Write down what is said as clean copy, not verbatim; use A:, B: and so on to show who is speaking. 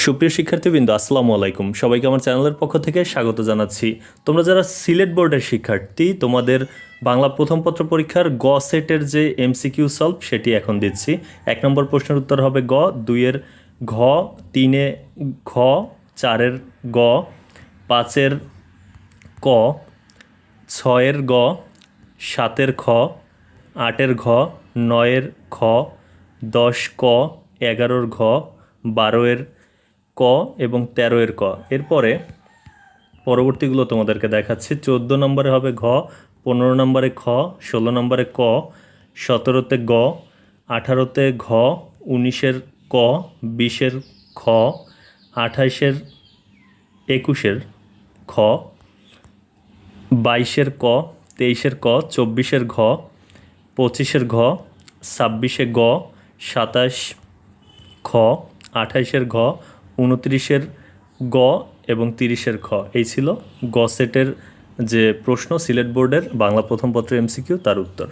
A: সুপ্রিয় শিক্ষার্থীবৃন্দ, আসসালামু আলাইকুম। সবাইকে আমার চ্যানেলের পক্ষ থেকে স্বাগত জানাচ্ছি। তোমরা যারা সিলেট বোর্ডের শিক্ষার্থী, তোমাদের বাংলা প্রথম পত্র পরীক্ষার গ সেটের যে এমসিকিউ সলভ সেটি এখন দিচ্ছি। 1 নম্বর প্রশ্নের উত্তর হবে গ, 2-এর ঘ, 3-এ ঘ, 4-এর গ, 5-এর ক, 6-এর গ, 7-এর খ, 8-এর ঘ, 9-এর খ, 10 ক, 11-এর ঘ, 12-এর ক এবং 13-এর ক। এরপরে পরবর্তীগুলো তোমাদেরকে দেখাচ্ছি। 14 নম্বরে হবে ঘ, 15 নম্বরে খ, 16 নম্বরে ক, 17-তে গ, 18-তে ঘ, 19-এর ক, 20-এর খ, 28-এর 21-এর খ, 22-এর ক, 23-এর ক, 24-এর ঘ, 25-এর ঘ, 26-এ গ, 27 খ, 28-এর ঘ, 29-এর গ এবং 30-এর খ। এই ছিল গ সেটের যে প্রশ্ন, সিলেট বোর্ডের বাংলা প্রথম পত্র এমসিকিউ, তার উত্তর।